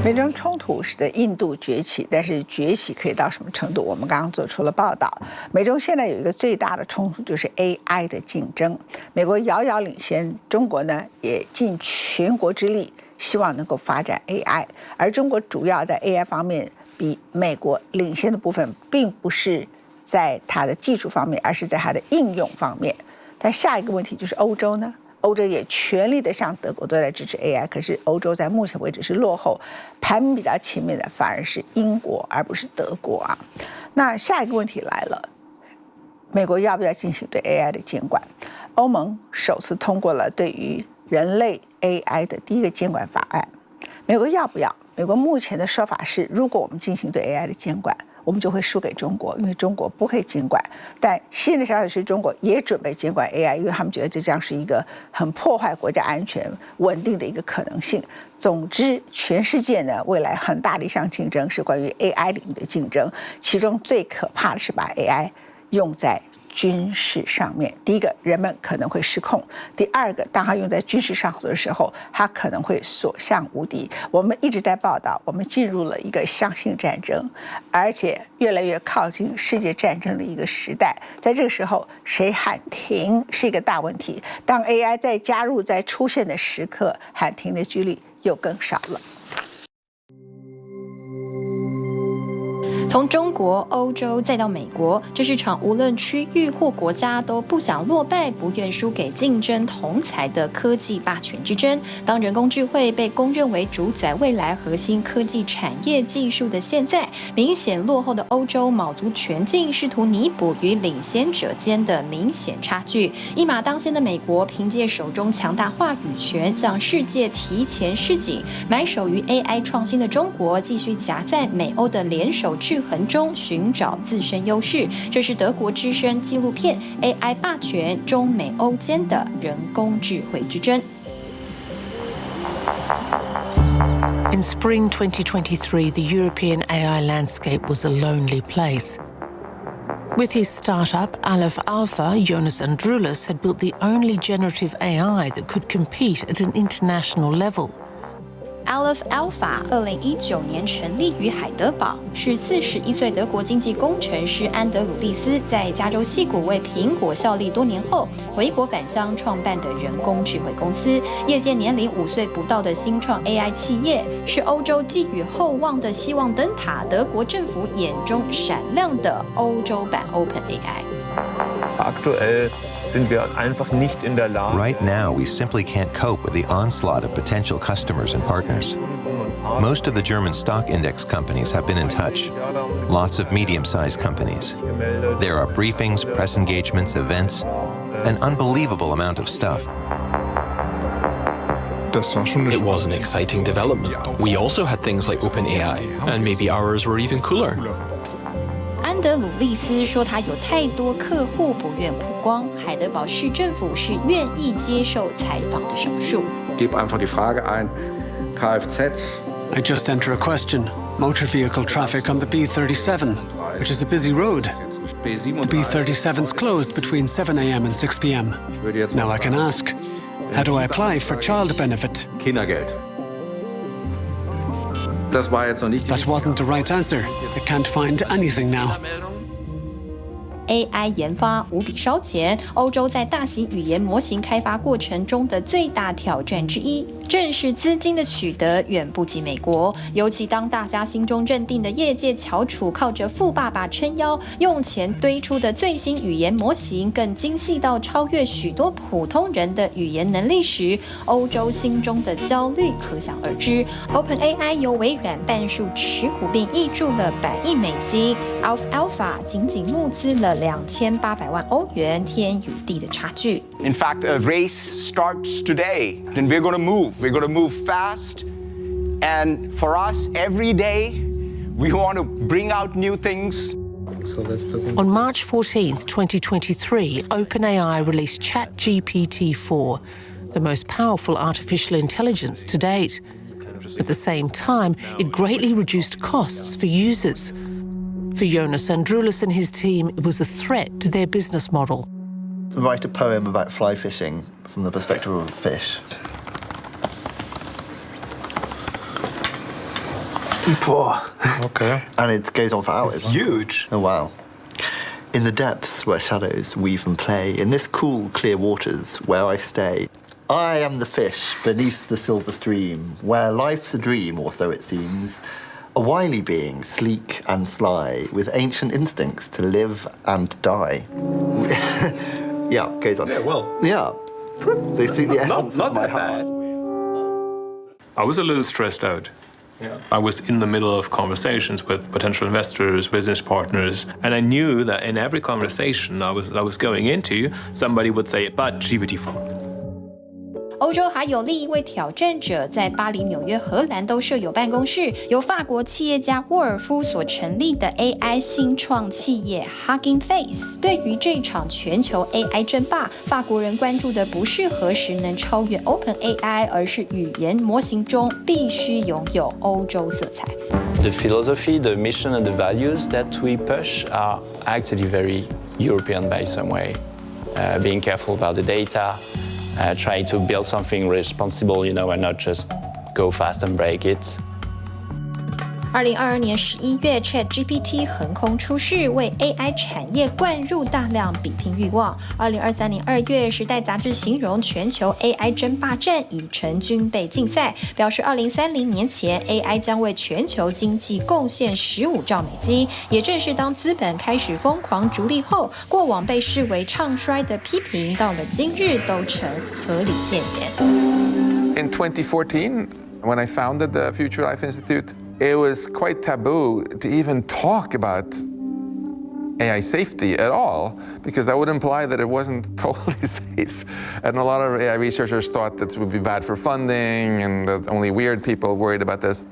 美中冲突使得印度崛起，但是崛起可以到什么程度？我们刚刚做出了报道。美中现在有一个最大的冲突，就是 AI 的竞争。美国遥遥领先，中国呢也尽全国之力，希望能够发展 AI。而中国主要在 AI 方面比美国领先的部分，并不是在它的技术方面，而是在它的应用方面。但下一个问题就是欧洲呢？欧洲也全力的向德国都在支持 AI， 可是欧洲在目前为止是落后，排名比较前面的反而是英国，而不是德国啊。那下一个问题来了，美国要不要进行对 AI 的监管？欧盟首次通过了对于人类 AI 的第一个监管法案，美国要不要？美国目前的说法是，如果我们进行对 AI 的监管，我们就会输给中国，因为中国不可以监管。但新的消息是，中国也准备监管 AI， 因为他们觉得这将是一个很破坏国家安全稳定的一个可能性。总之，全世界呢未来很大的一项竞争是关于 AI 领域的竞争，其中最可怕的是把 AI 用在军事上面。第一个，人们可能会失控；第二个，当它用在军事上头的时候，它可能会所向无敌。我们一直在报道，我们进入了一个相信战争，而且越来越靠近世界战争的一个时代。在这个时候，谁喊停是一个大问题。当 AI 再加入在出现的时刻，喊停的几率又更少了。从中国、欧洲再到美国，这是场无论区域或国家都不想落败、不愿输给竞争同才的科技霸权之争。当人工智慧被公认为主宰未来核心科技产业技术的现在，明显落后的欧洲卯足全劲，试图弥补与领先者间的明显差距。一马当先的美国，凭借手中强大话语权，向世界提前示警；埋首于 AI 创新的中国，继续夹在美欧的联手制衡中寻找自身优势。这是德国之声纪录片 AI 霸权中美欧间的人工智慧之争。In spring 2023, the European AI landscape was a lonely place. With his startup, Aleph Alpha, Jonas Androulis had built the only generative AI that could compete at an international level. Aleph Alpha 2019年成立于海德堡，是41岁德国经济工程师安德鲁利斯在加州矽谷为苹果效力多年后回国返乡创办的人工智慧公司。业界年龄5岁不到的新创 AI 企业，是欧洲寄予厚望的希望灯塔，德国政府眼中闪亮的欧洲版 OpenAI。Aktuell sind wir einfach nicht in der Lage. Right now, we simply can't cope with the onslaught of potential customers and partners. Most of the German stock index companies have been in touch. Lots of medium-sized companies. There are briefings, press engagements, events, an unbelievable amount of stuff. It was an exciting development. We also had things like OpenAI, and maybe ours were even cooler. 安德鲁利斯说，他有太多客户不愿曝光，海德堡市政府是愿意接受采访的少数。Gib einfach die Frage ein, Kfz. I just enter a question. Motor vehicle traffic on the B37, which is a busy road. The B37's closed between 7 a.m. and 6 p.m. Now I can ask, how do I apply for child benefit? Kindergeld. Das war jetzt noch nicht. That wasn't the right answer. I can't find anything now. AI 研发无比烧钱，欧洲在大型语言模型开发过程中的最大挑战之一，正是资金的取得远不及美国。尤其当大家心中认定的业界翘楚靠着富爸爸撑腰，用钱堆出的最新语言模型更精细到超越许多普通人的语言能力时，欧洲心中的焦虑可想而知。OpenAI 由微软半数持股并挹注了100亿美金 ，Alpha 仅仅募资了2800万欧元，天与地的差距。In fact, a race starts today, and we're going to move. We're going to move fast, and for us, every day, we want to bring out new things. On March 14th, 2023, OpenAI released ChatGPT-4, the most powerful artificial intelligence to date. At the same time, it greatly reduced costs for users. For Jonas Androulis and his team, it was a threat to their business model. Write a poem about fly fishing from the perspective of a fish. Okay. And it goes on for hours. It's huge. Oh, wow. In the depths where shadows weave and play, in this cool, clear waters where I stay, I am the fish beneath the silver stream, where life's a dream, or so it seems. A wily being, sleek and sly, with ancient instincts to live and die. Yeah, goes on. Yeah, well. Yeah. They see the essence not of my that heart. bad. I was a little stressed out. Yeah. I was in the middle of conversations with potential investors, business partners, and I knew that in every conversation I was going into, somebody would say, but GPT-4. 欧洲还有另一位挑战者，在巴黎、纽约、荷兰都设有办公室，由法国企业家沃尔夫所成立的 AI 新创企业 Hugging Face。对于这场全球 AI 争霸，法国人关注的不是何时能超越 OpenAI， 而是语言模型中必须拥有欧洲色彩。The philosophy, the mission, and the values that we push are actually very European by some way. Being careful about the data. Trying to build something responsible, and not just go fast and break it. 2022年11月 ，ChatGPT 横空出世，为 AI 产业灌入大量比拼欲望。2023年2月，《时代》杂志形容全球 AI 争霸战已成军备竞赛，表示2030年前 AI 将为全球经济贡献15兆美金。也正是当资本开始疯狂逐利后，过往被视为唱衰的批评，到了今日都成合理谏言。In 2014, when I founded the Future Life Institute, it was quite taboo to even talk about AI safety at all, because that would imply that it wasn't totally safe. And a lot of AI researchers thought that it would be bad for funding and that only weird people worried about this.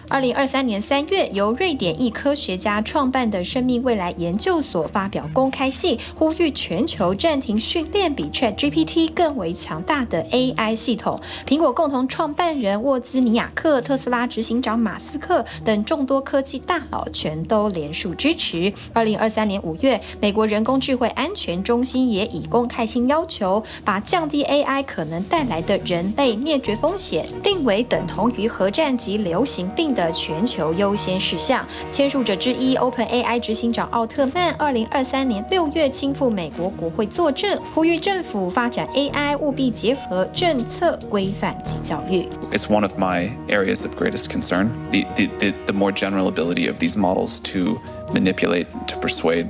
2023年3月，由瑞典裔科学家创办的生命未来研究所发表公开信，呼吁全球暂停训练比 ChatGPT 更为强大的 AI 系统。苹果共同创办人沃兹尼亚克、特斯拉执行长马斯克等众多科技大佬全都联署支持。2023年5月，美国人工智慧安全中心也以公开信要求，把降低 AI 可能带来的人类灭绝风险定为等同于核战及流行病的全球优先事项。签署者之一 OpenAI 执行长奥特曼2023年6月亲赴美国国会作证，呼吁政府发展 AI 务必结合政策规范及教育。 It's one of my areas of greatest concern, the more general ability of these models to manipulate, to persuade,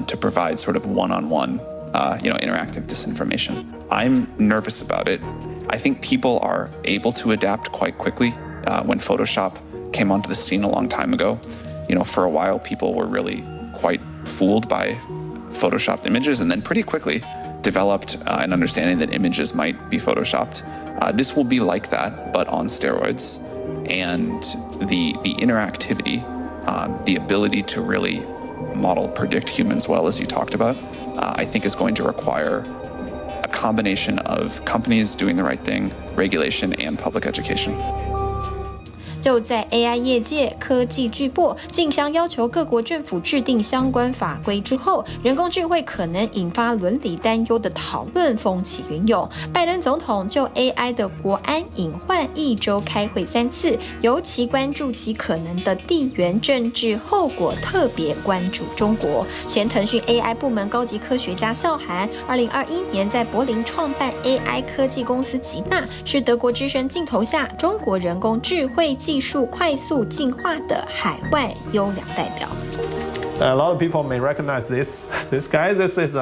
to provide sort of one-on-one interactive disinformation. I'm nervous about it. I think people are able to adapt quite quickly. When Photoshop came onto the scene a long time ago, for a while people were really quite fooled by Photoshopped images, and then pretty quickly developed an understanding that images might be Photoshopped. This will be like that, but on steroids. And the interactivity, the ability to really model, predict humans well, as you talked about, I think is going to require a combination of companies doing the right thing, regulation, and public education. 就在 AI 业界，科技巨擘竞相要求各国政府制定相关法规之后，人工智慧可能引发伦理担忧的讨论风起云涌。拜登总统就 AI 的国安隐患一周开会3次，尤其关注其可能的地缘政治后果，特别关注中国。前腾讯 AI 部门高级科学家笑涵，2021年在柏林创办 AI 科技公司吉纳，是德国之声镜头下中国人工智慧技术快速进化的海外优良代表。A lot of people may recognize this guy. This is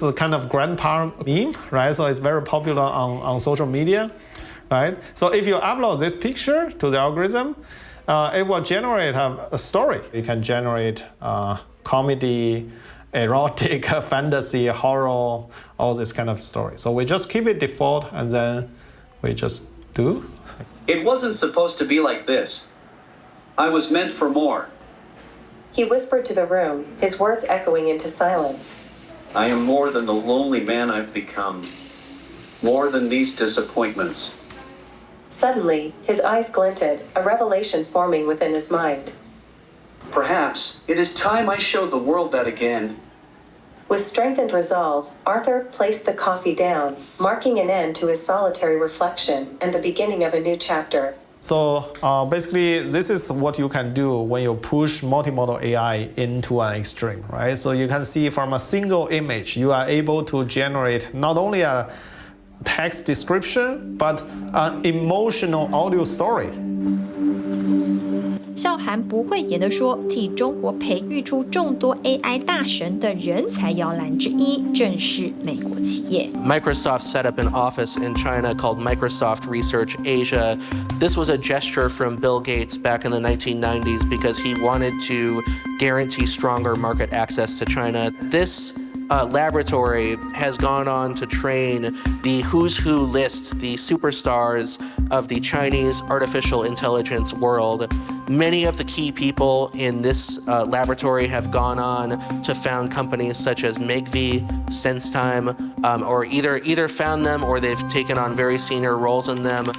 a kind of grandpa meme, right? So it's very popular on social media, right? So if you upload this picture to the algorithm, it will generate a story. You can generate comedy, erotic, fantasy, horror, all this kind of story. So we just keep it default, and then we just do. It wasn't supposed to be like this. I was meant for more. He whispered to the room, his words echoing into silence. I am more than the lonely man I've become. More than these disappointments. Suddenly, his eyes glinted, a revelation forming within his mind. Perhaps it is time I showed the world that again. With strengthened resolve, Arthur placed the coffee down, marking an end to his solitary reflection and the beginning of a new chapter. So basically, this is what you can do when you push multimodal AI into an extreme, right? So you can see from a single image, you are able to generate not only a text description, but an emotional audio story. 笑涵不讳言地说，替中国培育出众多 AI 大神的人才摇篮之一，正是美国企业。Microsoft set up an office in China called Microsoft Research Asia. This was a gesture from Bill Gates back in the 1990s because he wanted to guarantee stronger market access to China. This laboratory has gone on to train the who's who list, the superstars of the Chinese artificial intelligence world. Many of the key people in this laboratory have gone on to found companies such as Megvii, SenseTime, or either found them or they've taken on very senior roles in them.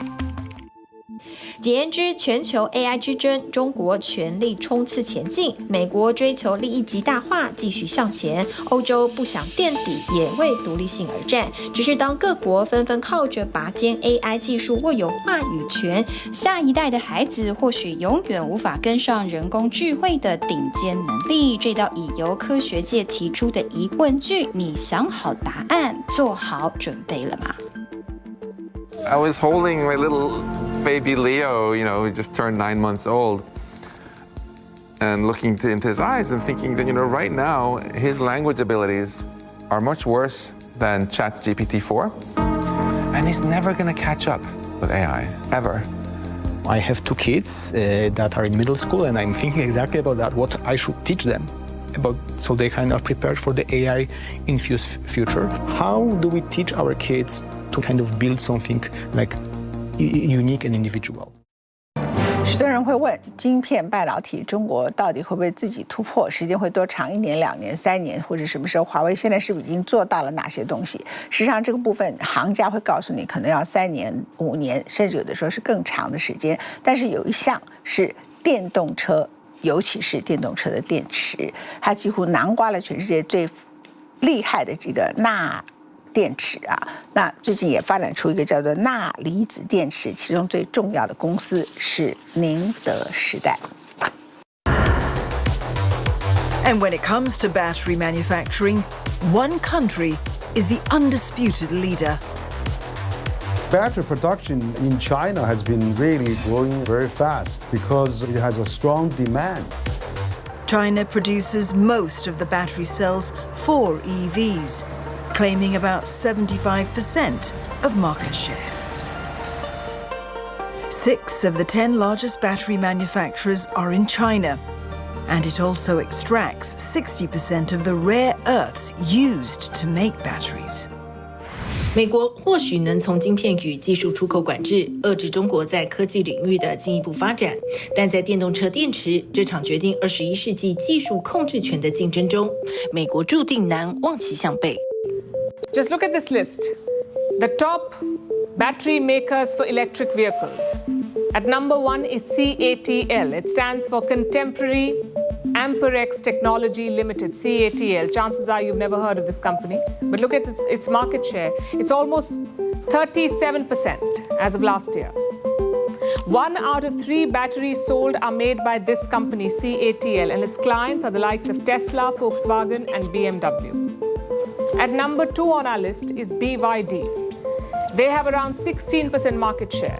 简言之，全球 AI 之争，中国全力冲刺前进，美国追求利益极大化，继续向前，欧洲不想垫底，也为独立性而战。只是当各国纷纷靠着拔尖 AI 技术握有话语权，下一代的孩子或许永远无法跟上人工智慧的顶尖能力。这道已由科学界提出的疑问句，你想好答案，做好准备了吗？ I was holding my little baby Leo, you know, he just turned 9 months old, and looking into his eyes and thinking that, you know, right now his language abilities are much worse than ChatGPT-4, and he's never going to catch up with AI, ever. I have 2 kids that are in middle school, and I'm thinking exactly about that, what I should teach them about, so they kind of prepared for the AI-infused future. How do we teach our kids to kind of build something like unique and individual? 许多人会问，晶片半导体中国到底会不会自己突破？时间会多长？1年、2年、3年，或者什么时候？华为现在是不是已经做到了哪些东西？实际上，这个部分行家会告诉你，可能要3年、5年，甚至有的时候是更长的时间。但是有一项是电动车，尤其是电动车的电池，它几乎囊括了全世界最厉害的这个钠电池啊，那最近也发展出一个叫做钠离子电池，其中最重要的公司是宁德时代。And when it comes to battery manufacturing, one country is the undisputed leader. Battery production in China has been really growing very fast because it has a strong demand. China produces most of the battery cells for EVs, claiming about 75% of market share. 6 of the 10 largest battery manufacturers are in China, and it also extracts 60% of the rare earths used to make batteries. 美国或许能从晶片与技术出口管制遏制中国在科技领域的进一步发展，但在电动车电池这场决定21世纪技术控制权的竞争中，美国注定难望其项背。Just look at this list. The top battery makers for electric vehicles. At number 1 is CATL. It stands for Contemporary Amperex Technology Limited, CATL. Chances are you've never heard of this company. But look at its market share. It's almost 37% as of last year. 1 out of 3 batteries sold are made by this company, CATL, and its clients are the likes of Tesla, Volkswagen, and BMW. At number 2 on our list is BYD. They have around 16% market share.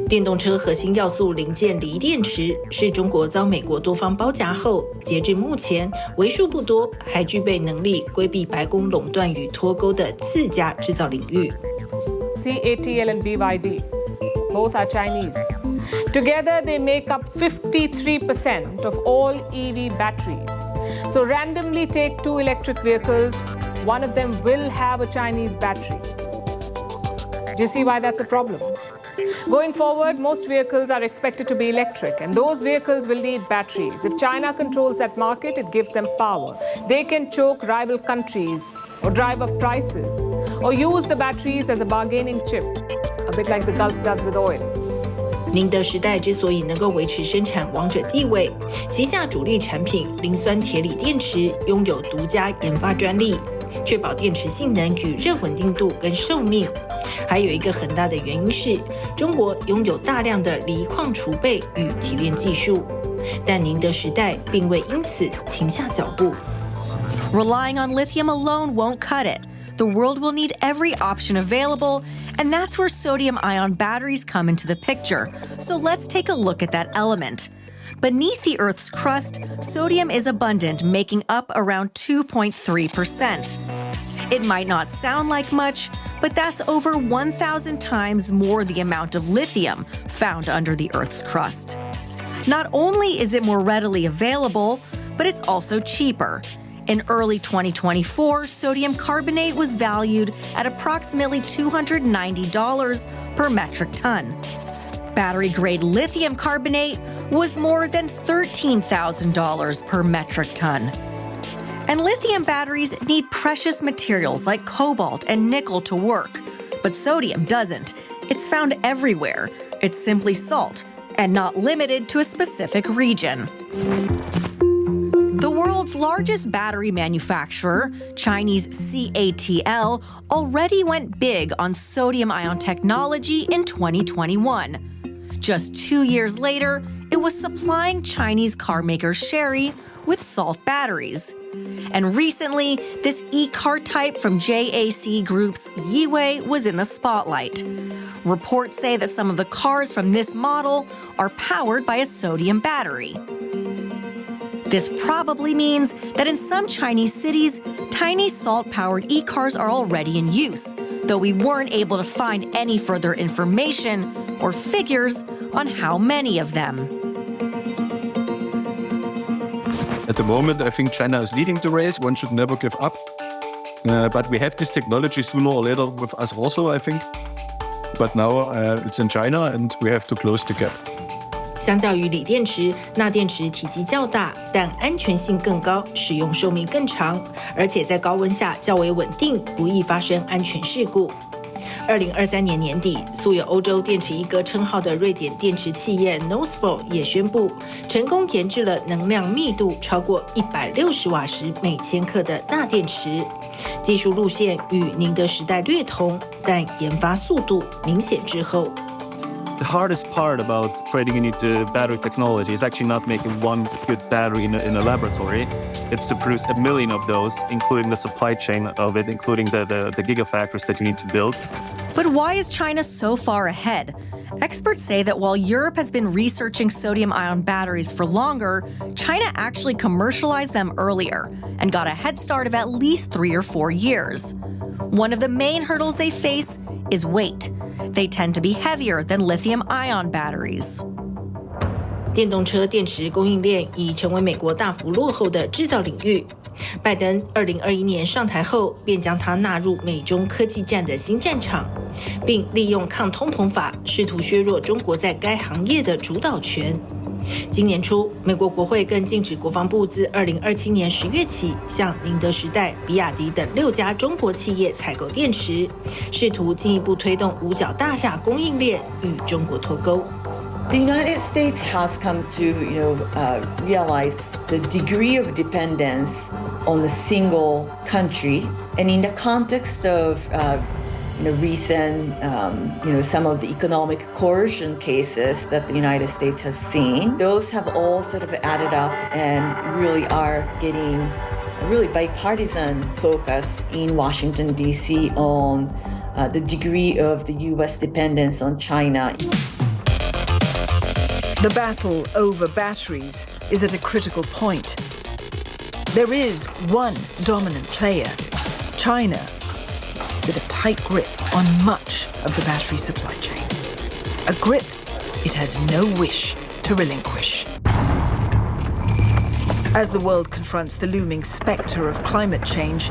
电动车核心要素零件锂电池是中国遭美国多方包夹后，截至目前为数不多还具备能力规避白宫垄断与脱钩的自家制造领域。CATL and BYD, both are Chinese. Together, they make up 53% of all EV batteries. So randomly take 2 electric vehicles, one of them will have a Chinese battery. Do you see why that's a problem? Going forward, most vehicles are expected to be electric, and those vehicles will need batteries. If China controls that market, it gives them power. They can choke rival countries, or drive up prices, or use the batteries as a bargaining chip, a bit like the Gulf does with oil. 宁德时代之所以能够维持生产王者地位，旗下主力产品磷酸铁锂电池拥有独家研发专利，确保电池性能与热稳定度跟寿命。还有一个很大的原因是，中国拥有大量的锂矿储备与提炼技术，但宁德时代并未因此停下脚步。Relying on lithium alone won't cut it. The world will need every option available, and that's where sodium-ion batteries come into the picture. So let's take a look at that element. Beneath the Earth's crust, sodium is abundant, making up around 2.3%. It might not sound like much, but that's over 1,000 times more the amount of lithium found under the Earth's crust. Not only is it more readily available, but it's also cheaper. In early 2024, sodium carbonate was valued at approximately $290 per metric ton. Battery-grade lithium carbonate was more than $13,000 per metric ton. And lithium batteries need precious materials like cobalt and nickel to work. But sodium doesn't. It's found everywhere. It's simply salt, and not limited to a specific region. The world's largest battery manufacturer, Chinese CATL, already went big on sodium-ion technology in 2021. Just 2 years later, it was supplying Chinese carmaker Chery with salt batteries. And recently, this e-car type from JAC Group's Yiwei was in the spotlight. Reports say that some of the cars from this model are powered by a sodium battery. This probably means that in some Chinese cities, tiny salt-powered e-cars are already in use, though we weren't able to find any further information or figures on how many of them. At the moment, I think China is leading the race. One should never give up. But we have this technology sooner or later with us also, I think. But now it's in China and we have to close the gap. 相较于锂电池，钠电池体积较大，但安全性更高，使用寿命更长，而且在高温下较为稳定，不易发生安全事故。2023年年底，素有欧洲电池一哥称号的瑞典电池企业 Northvolt 也宣布，成功研制了能量密度超过160瓦时每千克的钠电池。技术路线与宁德时代略同，但研发速度明显滞后。The hardest part about trading into battery technology is actually not making one good battery in a laboratory. It's to produce 1 million of those, including the supply chain of it, including the gigafactories that you need to build. But why is China so far ahead? Experts say that while Europe has been researching sodium-ion batteries for longer, China actually commercialized them earlier and got a head start of at least 3 or 4 years. One of the main hurdles they face is weight. They tend to be heavier than lithium-ion batteries. 电动车电池供应链已成为美国大幅落后的制造领域。拜登2021年上台后，便将它纳入美中科技战的新战场，并利用抗通膨法试图削弱中国在该行业的主导权。今年初，美国国会更禁止国防部自2027年10月起向宁德时代、比亚迪等6家中国企业采购电池，试图进一步推动五角大厦供应链与中国脱钩。The United States has come to, realize the degree of dependence on a single country, and in the context of, recent, some of the economic coercion cases that the United States has seen, those have all sort of added up and really are getting a really bipartisan focus in Washington, D.C. on the degree of the U.S. dependence on China. The battle over batteries is at a critical point. There is one dominant player, China, with a tight grip on much of the battery supply chain. A grip it has no wish to relinquish. As the world confronts the looming spectre of climate change,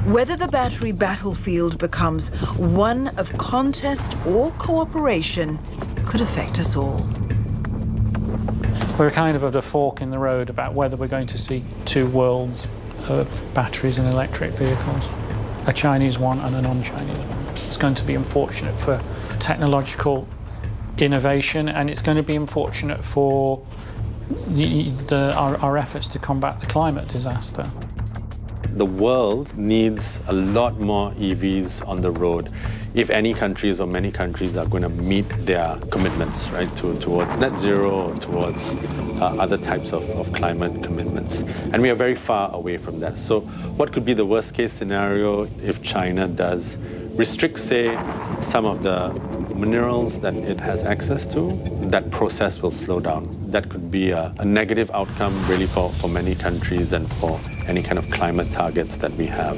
whether the battery battlefield becomes one of contest or cooperation could affect us all. We're kind of at a fork in the road about whether we're going to see two worlds of batteries in electric vehicles, a Chinese one and a non-Chinese one. It's going to be unfortunate for technological innovation, and it's going to be unfortunate for our efforts to combat the climate disaster. The world needs a lot more EVs on the road if any countries or many countries are going to meet their commitments, right, towards net zero or towards other types of climate commitments. And we are very far away from that. So what could be the worst case scenario if China does restrict, say, some of the minerals that it has access to? That process will slow down. That could be a negative outcome really for many countries and for any kind of climate targets that we have.